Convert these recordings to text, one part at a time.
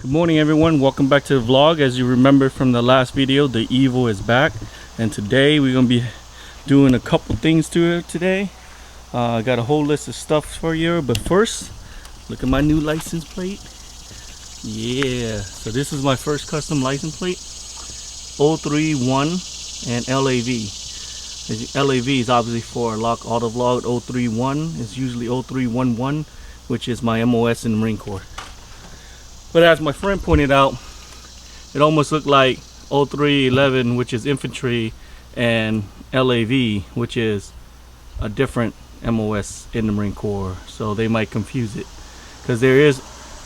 Good morning everyone, welcome back to the vlog. As you remember from the last video, the Evo is back, and today we're going to be doing a couple things to it today. I got a whole list of stuff for you, but first look at my new license plate. Yeah, so this is my first custom license plate, 031 and LAV. LAV is obviously for lock Autovlog. 031 is usually 0311, which is my MOS in the Marine Corps. But as my friend pointed out, it almost looked like 0311, which is infantry, and LAV, which is a different MOS in the Marine Corps. So they might confuse it, because there is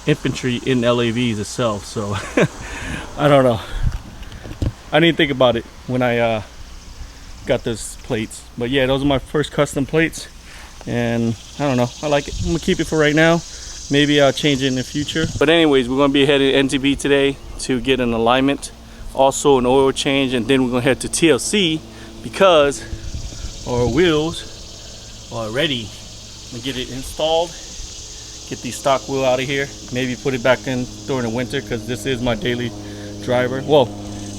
infantry in LAVs itself. So I don't know. I didn't think about it when I got those plates. But yeah, those are my first custom plates, and I don't know, I like it. I'm gonna keep it for right now. Maybe I'll change it in the future. But anyways, we're gonna be headed to NTB today to get an alignment, also an oil change, and then we're gonna head to TLC because our wheels are ready. I'm gonna get it installed, get the stock wheel out of here, maybe put it back in during the winter, because this is my daily driver. Well,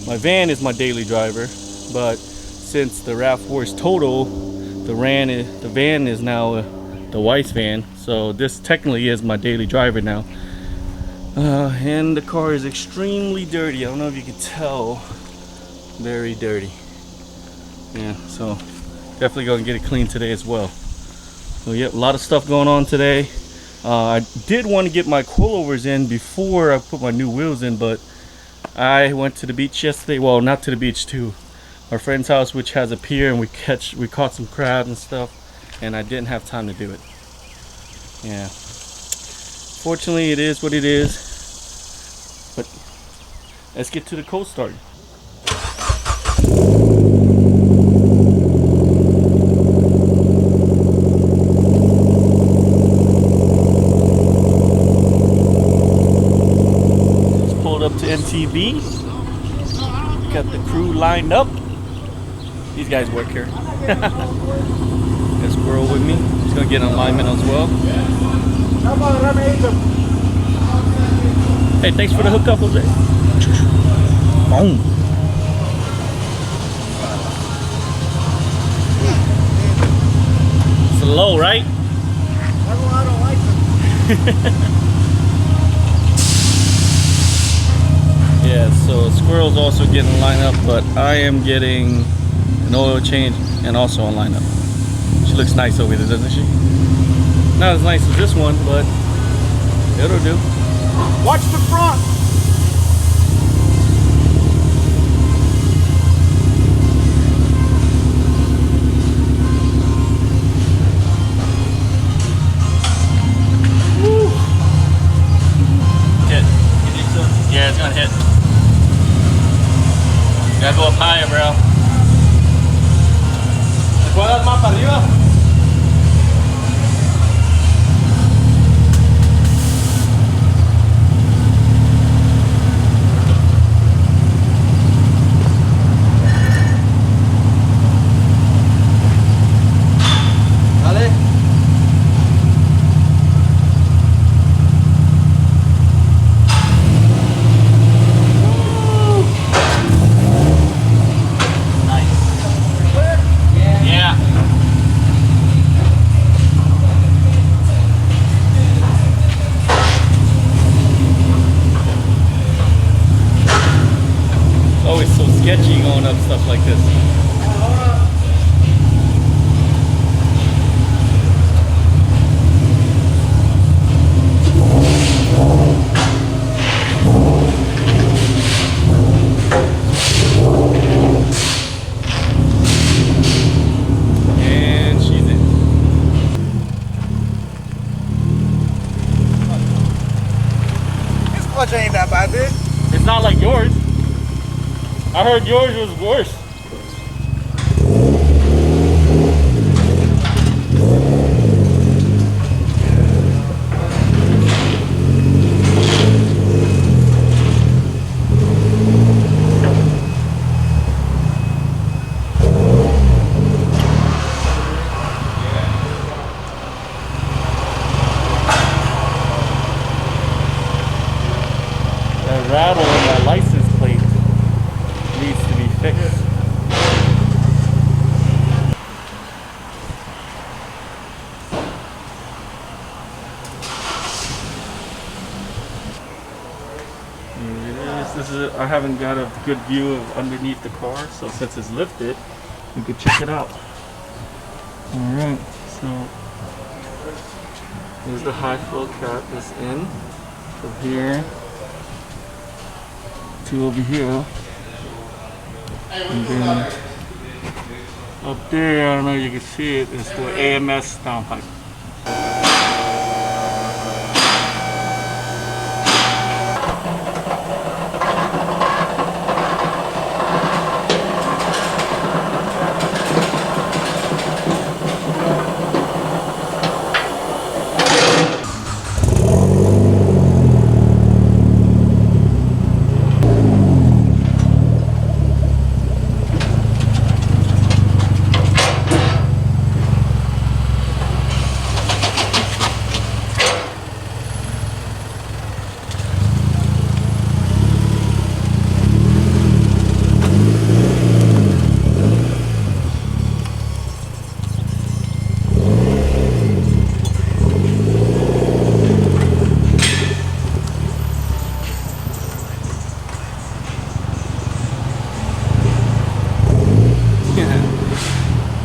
my van is my daily driver, but since the RAV4 is total, the van is now the wife's van, so this technically is my daily driver now. And the car is extremely dirty. I don't know if you can tell, very dirty. Yeah, so definitely gonna get it cleaned today as well. So yeah, a lot of stuff going on today. I did want to get my coilovers in before I put my new wheels in, but I went to the beach yesterday. Well, not to the beach, to our friend's house, which has a pier, and we caught some crabs and stuff, and I didn't have time to do it. Yeah, fortunately it is what it is. But let's get to the cold start. Just pulled up to NTB. Got the crew lined up. These guys work here. Got a squirrel with me. He's gonna get an alignment as well. Hey, thanks for the hookup, Jose. Boom. It's low, right? I don't like them. Yeah, so squirrel's also getting lined up, but I am getting an oil change and also a lineup. She looks nice over there, doesn't she? Not as nice as this one, but it'll do. Watch the front. Woo. Hit. You think so? Yeah, it's gonna hit. Gotta go up higher, bro. ¿Te puedo dar más para arriba? Dale. Always so sketchy going up stuff like this. And she's in. This clutch ain't that bad, dude. It's not like yours. I heard yours was worse. rattle in that license plate needs to be fixed. I haven't got a good view of underneath the car, so since it's lifted, we could check it out. Alright, so there's the high flow cap that's in from here to over here. And then up there, I don't know if you can see it, it's the AMS downpipe.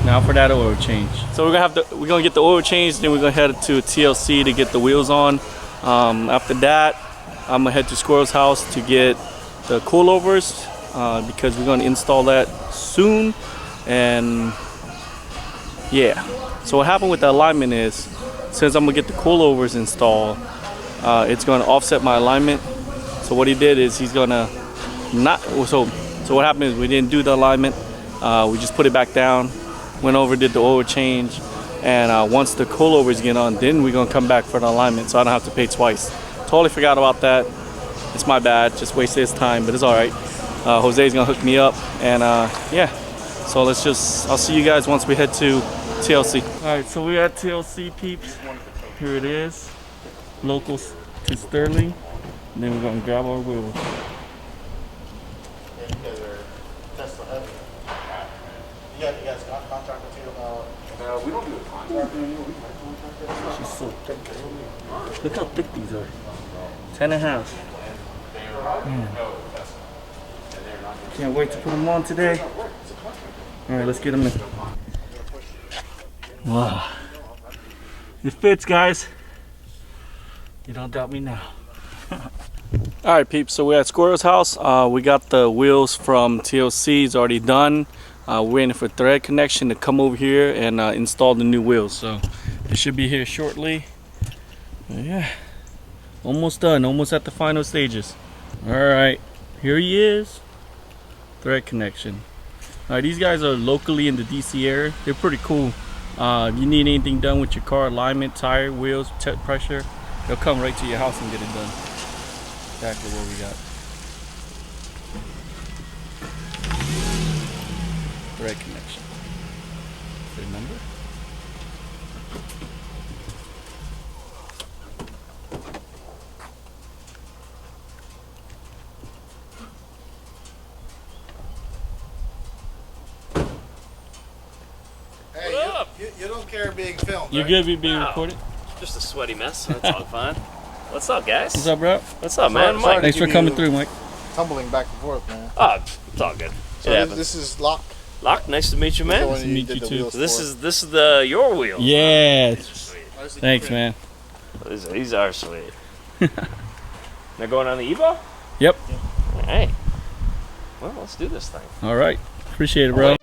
Now for that oil change. So we're gonna get the oil changed, then we're gonna head to TLC to get the wheels on. After that, I'm gonna head to Squirrel's house to get the coilovers because we're gonna install that soon. And yeah, so what happened with the alignment is, since I'm gonna get the coilovers installed, it's gonna offset my alignment. So what he did is he's gonna not, so what happened is we didn't do the alignment, we just put it back down. Went over, did the oil change, and once the coilovers get on, then we're gonna come back for the alignment, so I don't have to pay twice. Totally forgot about that. It's my bad, just wasted his time, but it's all right. Jose's gonna hook me up, and yeah. So I'll see you guys once we head to TLC. All right, so we're at TLC, peeps. Here it is, local to Sterling. And then we're gonna grab our wheels. You guys got contract material? We don't do a contract anymore. We have contract. She's so thick. Look how thick these are. 10.5. Can't wait to put them on today. All right, let's get them in. Wow. It fits, guys. You don't doubt me now. All right, peeps, so we're at Squirrel's house. We got the wheels from TLC. It's already done. We're waiting for thread connection to come over here and install the new wheels. So it should be here shortly. But yeah, almost done, almost at the final stages. All right, here he is. Thread connection. All right, these guys are locally in the DC area. They're pretty cool. If you need anything done with your car, alignment, tire, wheels, check pressure, they'll come right to your house and get it done. Exactly what we got. Thread connection. Remember? Hey, what up? You don't care being filmed, You're right? good with being recorded? Just a sweaty mess. That's all fine. What's up, guys? What's up, bro? What's up, man? Mike. Thanks for coming through, Mike. Tumbling back and forth, man. Oh, it's all good. So this is Locke. Locke, nice to meet you, man. Nice to meet you too. So this is the your wheel. Yeah. Sweet. Thanks, man. These are sweet. They're going on the Evo? Yep. Hey. Well, let's do this thing. All right. Appreciate it, bro.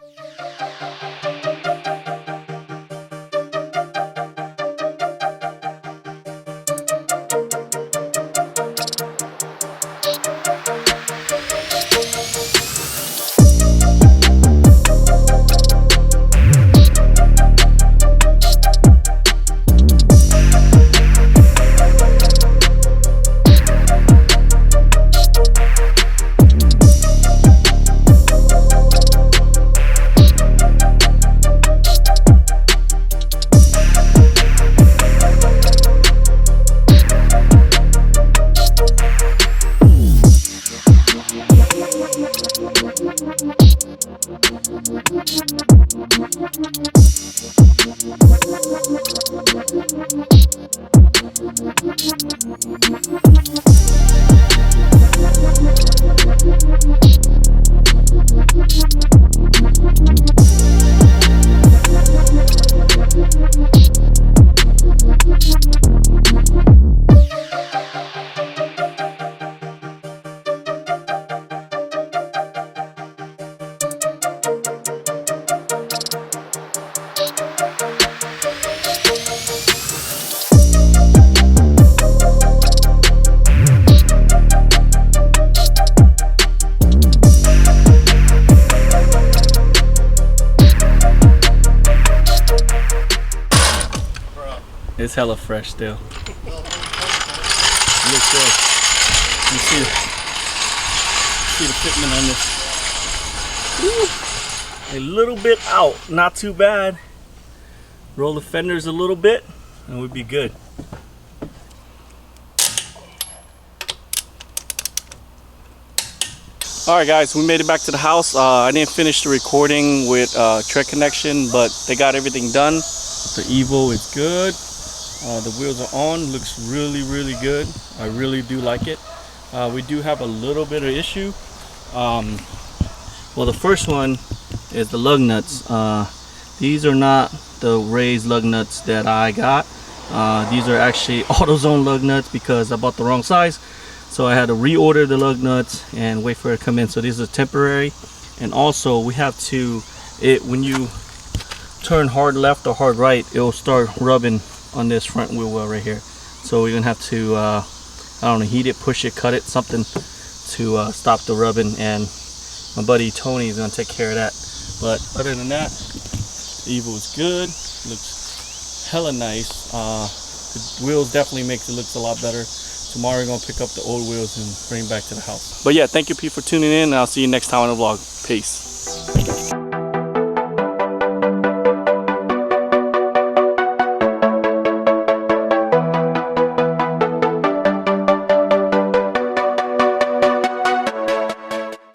It's hella fresh still. Looks good. You see the fitment on this. Woo. A little bit out, not too bad. Roll the fenders a little bit and we'd be good. Alright guys, we made it back to the house. I didn't finish the recording with tread connection, but they got everything done. The Evo is good. The wheels are on, looks really good. I really do like it. We do have a little bit of issue. Well, the first one is the lug nuts. These are not the raised lug nuts that I got. These are actually AutoZone lug nuts because I bought the wrong size. So I had to reorder the lug nuts and wait for it to come in. So these are temporary. And also we have to, when you turn hard left or hard right, it will start rubbing on this front wheel well right here. So we're gonna have to, I don't know, heat it, push it, cut it, something to stop the rubbing. And my buddy Tony is gonna take care of that. But other than that, the Evo is good. Looks hella nice. The wheels definitely makes it looks a lot better. Tomorrow we're gonna pick up the old wheels and bring them back to the house. But yeah, thank you Pete for tuning in, and I'll see you next time on the vlog. Peace.